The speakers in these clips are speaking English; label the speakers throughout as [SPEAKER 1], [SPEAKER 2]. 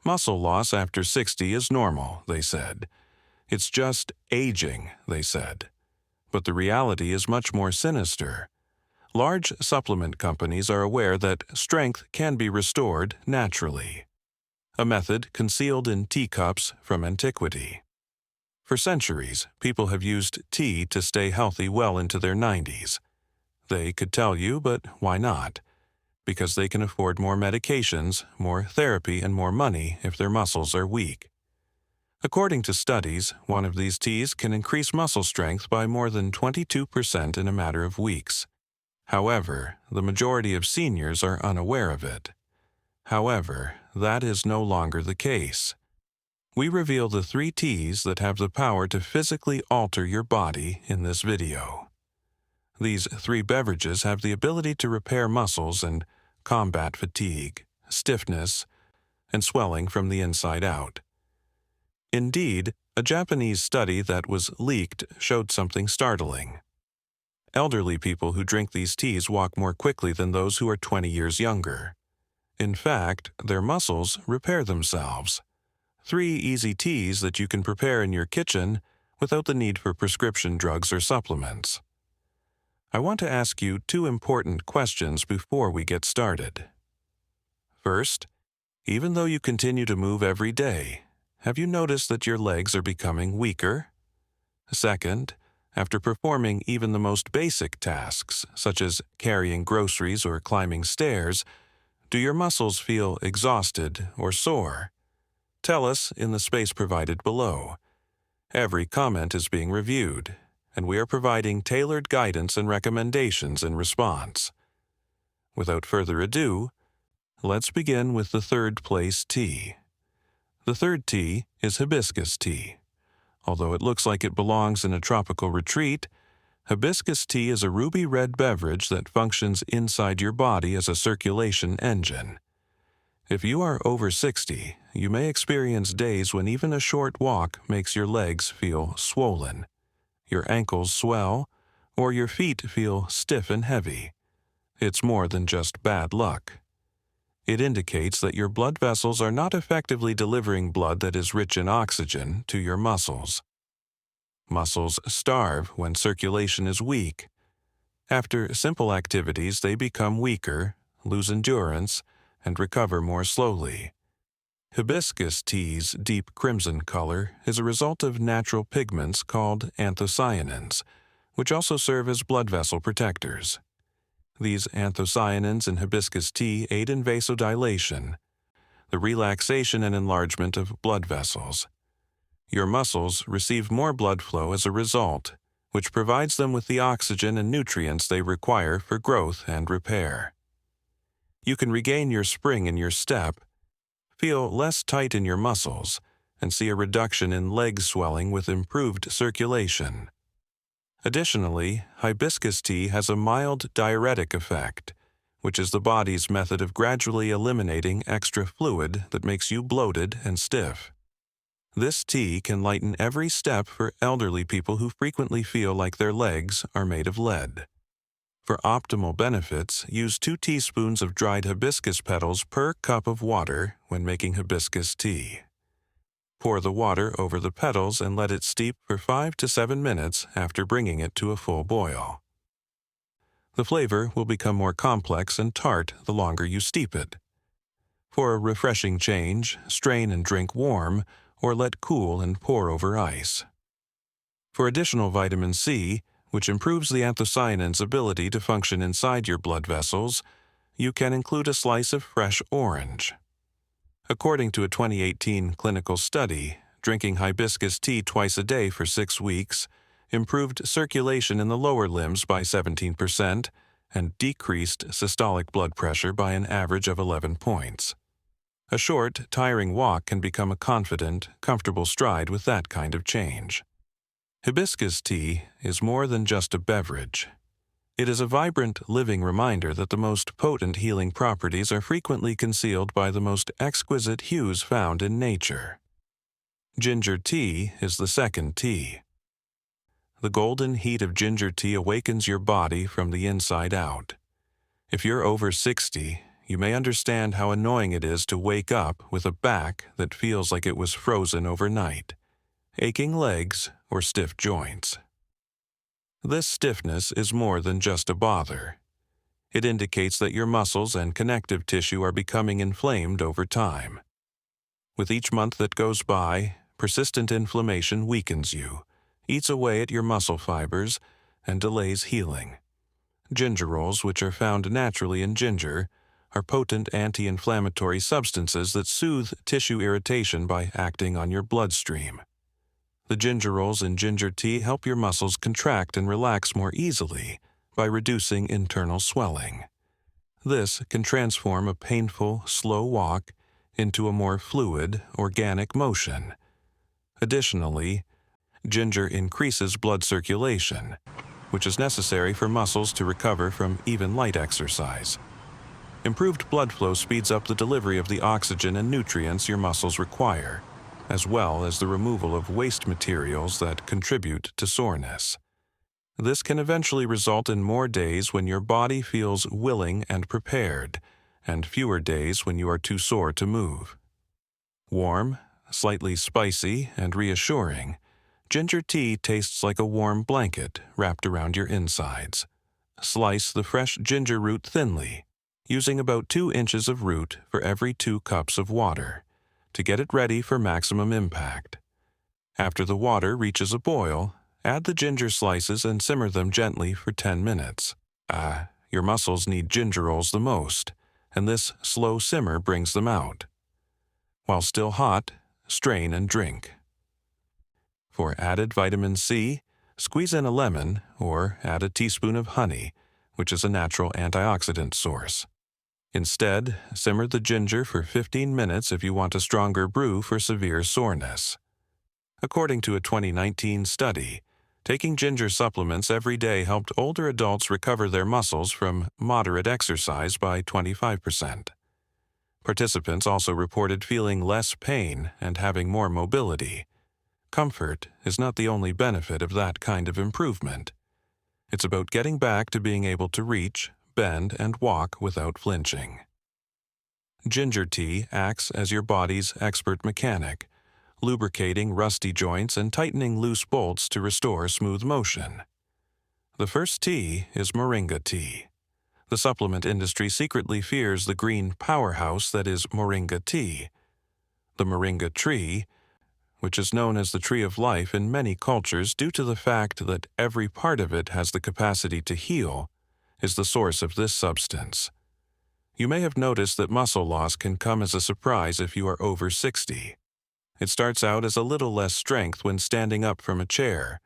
[SPEAKER 1] Muscle loss after 60 is normal, they said. It's just aging, they said. But the reality is much more sinister. Large supplement companies are aware that strength can be restored naturally, a method concealed in teacups from antiquity. For centuries, people have used tea to stay healthy well into their 90s. They could tell you, but why not? Because they can afford more medications, more therapy, and more money if their muscles are weak. According to studies, one of these teas can increase muscle strength by more than 22% in a matter of weeks. However, the majority of seniors are unaware of it. However, that is no longer the case. We reveal the 3 teas that have the power to physically alter your body in this video. These 3 beverages have the ability to repair muscles and combat fatigue, stiffness, and swelling from the inside out. Indeed, a Japanese study that was leaked showed something startling. Elderly people who drink these teas walk more quickly than those who are 20 years younger. In fact, their muscles repair themselves. 3 easy teas that you can prepare in your kitchen without the need for prescription drugs or supplements. I want to ask you 2 important questions before we get started. First, even though you continue to move every day, have you noticed that your legs are becoming weaker? Second, after performing even the most basic tasks, such as carrying groceries or climbing stairs, do your muscles feel exhausted or sore? Tell us in the space provided below. Every comment is being reviewed, and we are providing tailored guidance and recommendations in response. Without further ado, let's begin with the 3rd place tea. The 3rd tea is hibiscus tea. Although it looks like it belongs in a tropical retreat, hibiscus tea is a ruby red beverage that functions inside your body as a circulation engine. If you are over 60, you may experience days when even a short walk makes your legs feel swollen, your ankles swell, or your feet feel stiff and heavy. It's more than just bad luck. It indicates that your blood vessels are not effectively delivering blood that is rich in oxygen to your muscles. Muscles starve when circulation is weak. After simple activities, they become weaker, lose endurance, and recover more slowly. Hibiscus tea's deep crimson color is a result of natural pigments called anthocyanins, which also serve as blood vessel protectors. These anthocyanins in hibiscus tea aid in vasodilation, the relaxation and enlargement of blood vessels. Your muscles receive more blood flow as a result, which provides them with the oxygen and nutrients they require for growth and repair. You can regain your spring in your step, feel less tight in your muscles, and see a reduction in leg swelling with improved circulation. Additionally, hibiscus tea has a mild diuretic effect, which is the body's method of gradually eliminating extra fluid that makes you bloated and stiff. This tea can lighten every step for elderly people who frequently feel like their legs are made of lead. For optimal benefits, use 2 teaspoons of dried hibiscus petals per cup of water when making hibiscus tea. Pour the water over the petals and let it steep for 5 to 7 minutes after bringing it to a full boil. The flavor will become more complex and tart the longer you steep it. For a refreshing change, strain and drink warm, or let cool and pour over ice. For additional vitamin C, which improves the anthocyanins' ability to function inside your blood vessels, you can include a slice of fresh orange. According to a 2018 clinical study, drinking hibiscus tea twice a day for 6 weeks improved circulation in the lower limbs by 17% and decreased systolic blood pressure by an average of 11 points. A short, tiring walk can become a confident, comfortable stride with that kind of change. Hibiscus tea is more than just a beverage. It is a vibrant, living reminder that the most potent healing properties are frequently concealed by the most exquisite hues found in nature. Ginger tea is the 2nd tea. The golden heat of ginger tea awakens your body from the inside out. If you're over 60, you may understand how annoying it is to wake up with a back that feels like it was frozen overnight, aching legs, or stiff joints. This stiffness is more than just a bother. It indicates that your muscles and connective tissue are becoming inflamed over time. With each month that goes by, persistent inflammation weakens you, eats away at your muscle fibers, and delays healing. Gingerols, which are found naturally in ginger, are potent anti-inflammatory substances that soothe tissue irritation by acting on your bloodstream. The gingerols in ginger tea help your muscles contract and relax more easily by reducing internal swelling. This can transform a painful, slow walk into a more fluid, organic motion. Additionally, ginger increases blood circulation, which is necessary for muscles to recover from even light exercise. Improved blood flow speeds up the delivery of the oxygen and nutrients your muscles require, as well as the removal of waste materials that contribute to soreness. This can eventually result in more days when your body feels willing and prepared, and fewer days when you are too sore to move. Warm, slightly spicy, and reassuring, ginger tea tastes like a warm blanket wrapped around your insides. Slice the fresh ginger root thinly, using about 2 inches of root for every 2 cups of water, to get it ready for maximum impact. After the water reaches a boil, add the ginger slices and simmer them gently for 10 minutes. Your muscles need gingerols the most, and this slow simmer brings them out. While still hot, strain and drink. For added vitamin C, squeeze in a lemon or add a teaspoon of honey, which is a natural antioxidant source. Instead, simmer the ginger for 15 minutes if you want a stronger brew for severe soreness. According to a 2019 study, taking ginger supplements every day helped older adults recover their muscles from moderate exercise by 25%. Participants also reported feeling less pain and having more mobility. Comfort is not the only benefit of that kind of improvement. It's about getting back to being able to reach, bend, and walk without flinching. Ginger tea acts as your body's expert mechanic, lubricating rusty joints and tightening loose bolts to restore smooth motion. The first tea is moringa tea. The supplement industry secretly fears the green powerhouse that is moringa tea. The moringa tree, which is known as the tree of life in many cultures due to the fact that every part of it has the capacity to heal, is the source of this substance. You may have noticed that muscle loss can come as a surprise if you are over 60. It starts out as a little less strength when standing up from a chair,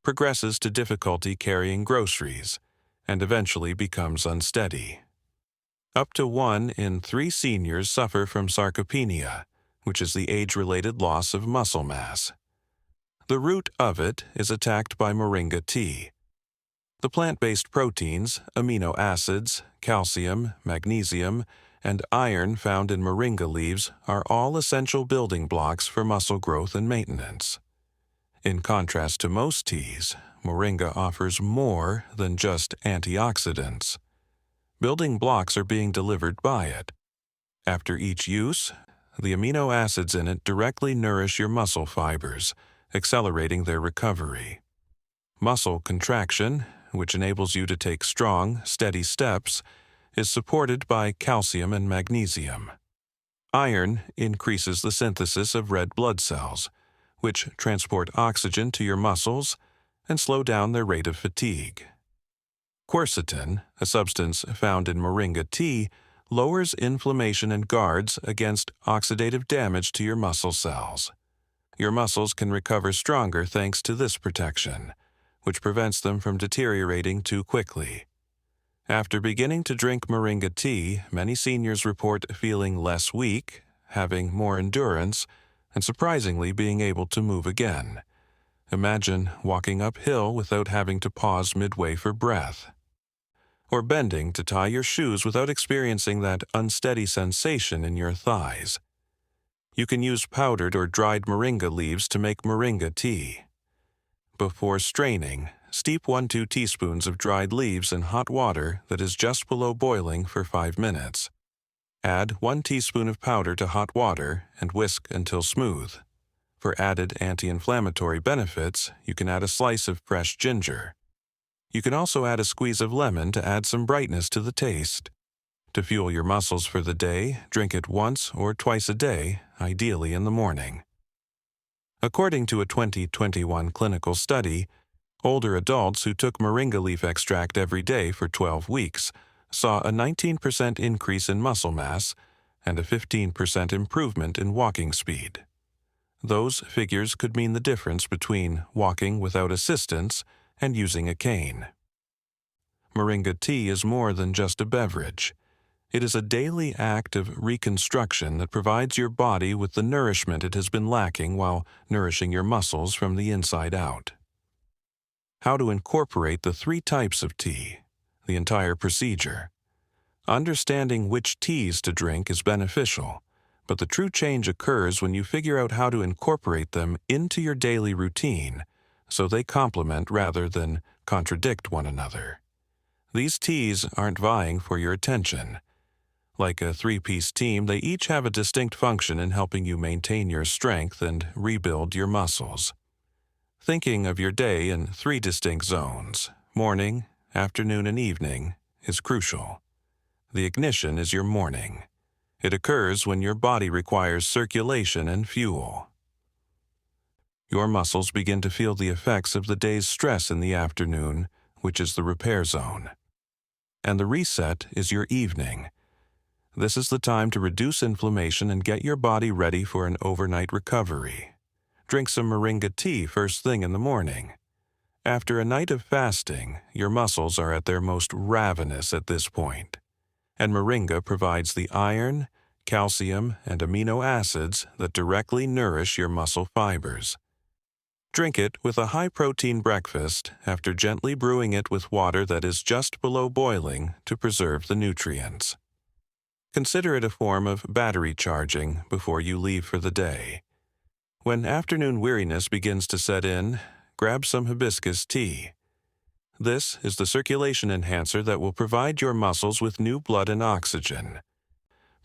[SPEAKER 1] progresses to difficulty carrying groceries, and eventually becomes unsteady. Up to 1 in 3 seniors suffer from sarcopenia, which is the age-related loss of muscle mass. The root of it is attacked by moringa tea. The plant-based proteins, amino acids, calcium, magnesium, and iron found in moringa leaves are all essential building blocks for muscle growth and maintenance. In contrast to most teas, moringa offers more than just antioxidants. Building blocks are being delivered by it. After each use, the amino acids in it directly nourish your muscle fibers, accelerating their recovery. Muscle contraction, which enables you to take strong, steady steps, is supported by calcium and magnesium. Iron increases the synthesis of red blood cells, which transport oxygen to your muscles and slow down their rate of fatigue. Quercetin, a substance found in moringa tea, lowers inflammation and guards against oxidative damage to your muscle cells. Your muscles can recover stronger thanks to this protection, which prevents them from deteriorating too quickly. After beginning to drink moringa tea, many seniors report feeling less weak, having more endurance, and surprisingly being able to move again. Imagine walking uphill without having to pause midway for breath. Or bending to tie your shoes without experiencing that unsteady sensation in your thighs. You can use powdered or dried moringa leaves to make moringa tea. Before straining, steep 1–2 teaspoons of dried leaves in hot water that is just below boiling for 5 minutes. Add 1 teaspoon of powder to hot water and whisk until smooth. For added anti-inflammatory benefits, you can add a slice of fresh ginger. You can also add a squeeze of lemon to add some brightness to the taste. To fuel your muscles for the day, drink it once or twice a day, ideally in the morning. According to a 2021 clinical study, older adults who took moringa leaf extract every day for 12 weeks saw a 19% increase in muscle mass and a 15% improvement in walking speed. Those figures could mean the difference between walking without assistance and using a cane. Moringa tea is more than just a beverage. It is a daily act of reconstruction that provides your body with the nourishment it has been lacking while nourishing your muscles from the inside out. How to incorporate the 3 types of tea, the entire procedure. Understanding which teas to drink is beneficial, but the true change occurs when you figure out how to incorporate them into your daily routine so they complement rather than contradict one another. These teas aren't vying for your attention. Like a 3-piece team, they each have a distinct function in helping you maintain your strength and rebuild your muscles. Thinking of your day in 3 distinct zones, morning, afternoon, and evening, is crucial. The ignition is your morning. It occurs when your body requires circulation and fuel. Your muscles begin to feel the effects of the day's stress in the afternoon, which is the repair zone. And the reset is your evening. This is the time to reduce inflammation and get your body ready for an overnight recovery. Drink some moringa tea first thing in the morning. After a night of fasting, your muscles are at their most ravenous at this point, and moringa provides the iron, calcium, and amino acids that directly nourish your muscle fibers. Drink it with a high-protein breakfast after gently brewing it with water that is just below boiling to preserve the nutrients. Consider it a form of battery charging before you leave for the day. When afternoon weariness begins to set in, grab some hibiscus tea. This is the circulation enhancer that will provide your muscles with new blood and oxygen,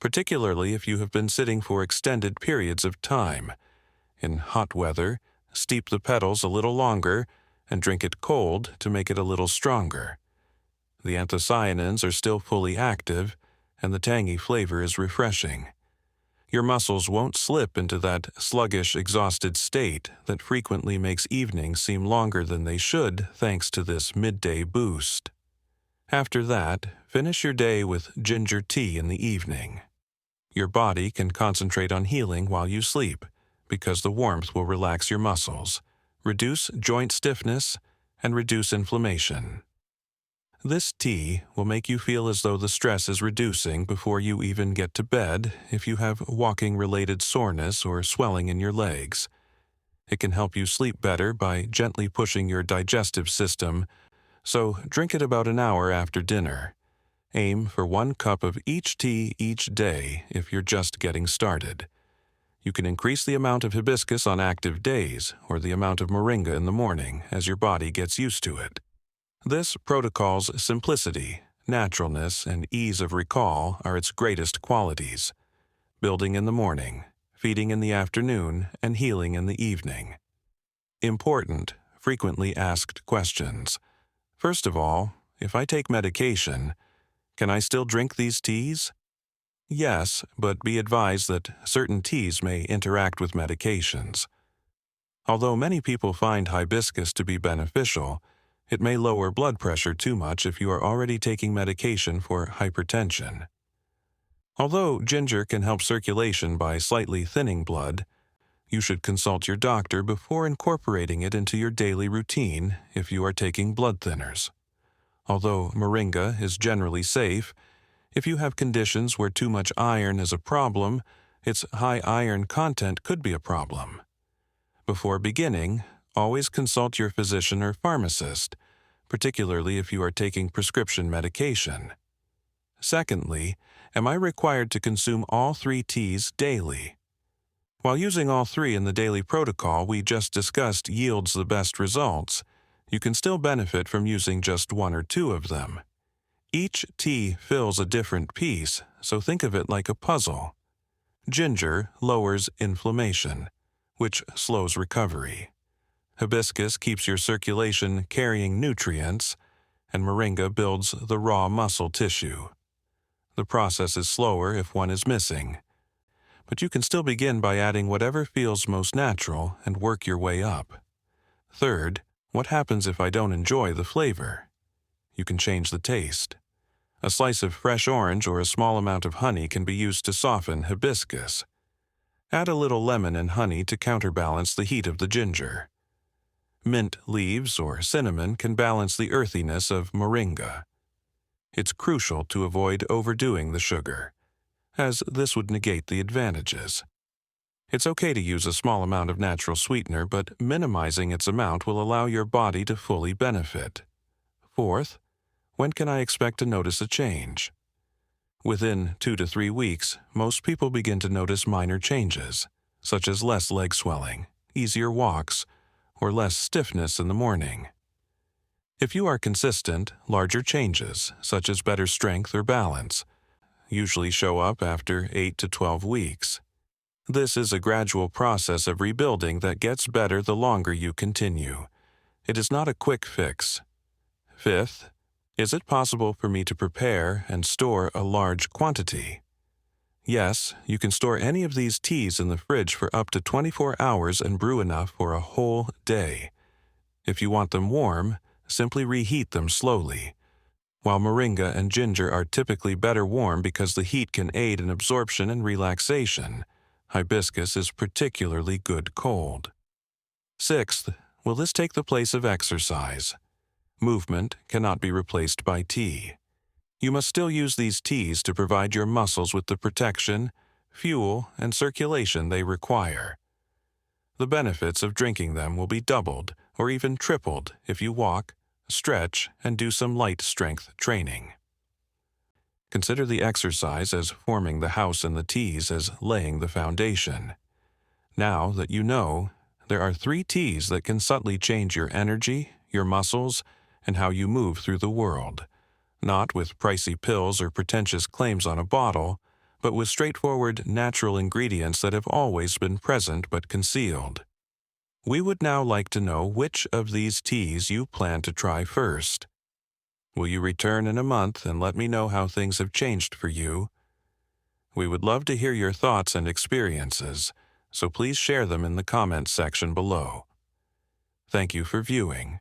[SPEAKER 1] particularly if you have been sitting for extended periods of time. In hot weather, steep the petals a little longer and drink it cold to make it a little stronger. The anthocyanins are still fully active, and the tangy flavor is refreshing. Your muscles won't slip into that sluggish, exhausted state that frequently makes evenings seem longer than they should thanks to this midday boost. After that, finish your day with ginger tea in the evening. Your body can concentrate on healing while you sleep, because the warmth will relax your muscles, reduce joint stiffness, and reduce inflammation. This tea will make you feel as though the stress is reducing before you even get to bed if you have walking-related soreness or swelling in your legs. It can help you sleep better by gently pushing your digestive system, so drink it about an hour after dinner. Aim for 1 cup of each tea each day if you're just getting started. You can increase the amount of hibiscus on active days or the amount of moringa in the morning as your body gets used to it. This protocol's simplicity, naturalness, and ease of recall are its greatest qualities. Building in the morning, feeding in the afternoon, and healing in the evening. Important, frequently asked questions. First of all, if I take medication, can I still drink these teas? Yes, but be advised that certain teas may interact with medications. Although many people find hibiscus to be beneficial, it may lower blood pressure too much if you are already taking medication for hypertension. Although ginger can help circulation by slightly thinning blood, you should consult your doctor before incorporating it into your daily routine if you are taking blood thinners. Although moringa is generally safe, if you have conditions where too much iron is a problem, its high iron content could be a problem. Before beginning, always consult your physician or pharmacist, particularly if you are taking prescription medication. Secondly, am I required to consume all 3 teas daily? While using all 3 in the daily protocol we just discussed yields the best results, you can still benefit from using just 1 or 2 of them. Each tea fills a different piece, so think of it like a puzzle. Ginger lowers inflammation, which slows recovery. Hibiscus keeps your circulation carrying nutrients, and moringa builds the raw muscle tissue. The process is slower if one is missing, but you can still begin by adding whatever feels most natural and work your way up. Third, what happens if I don't enjoy the flavor? You can change the taste. A slice of fresh orange or a small amount of honey can be used to soften hibiscus. Add a little lemon and honey to counterbalance the heat of the ginger. Mint leaves or cinnamon can balance the earthiness of moringa. It's crucial to avoid overdoing the sugar, as this would negate the advantages. It's okay to use a small amount of natural sweetener, but minimizing its amount will allow your body to fully benefit. Fourth, when can I expect to notice a change? Within 2 to 3 weeks, most people begin to notice minor changes, such as less leg swelling, easier walks, or less stiffness in the morning. If you are consistent, larger changes, such as better strength or balance, usually show up after 8 to 12 weeks. This is a gradual process of rebuilding that gets better the longer you continue. It is not a quick fix. Fifth, is it possible for me to prepare and store a large quantity? Yes, you can store any of these teas in the fridge for up to 24 hours and brew enough for a whole day. If you want them warm, simply reheat them slowly. While moringa and ginger are typically better warm because the heat can aid in absorption and relaxation, hibiscus is particularly good cold. Sixth, will this take the place of exercise? Movement cannot be replaced by tea. You must still use these teas to provide your muscles with the protection, fuel, and circulation they require. The benefits of drinking them will be doubled or even tripled if you walk, stretch, and do some light strength training. Consider the exercise as forming the house and the teas as laying the foundation. Now that you know, there are 3 teas that can subtly change your energy, your muscles, and how you move through the world, not with pricey pills or pretentious claims on a bottle, but with straightforward, natural ingredients that have always been present but concealed. We would now like to know which of these teas you plan to try first. Will you return in a month and let me know how things have changed for you? We would love to hear your thoughts and experiences, so please share them in the comments section below. Thank you for viewing.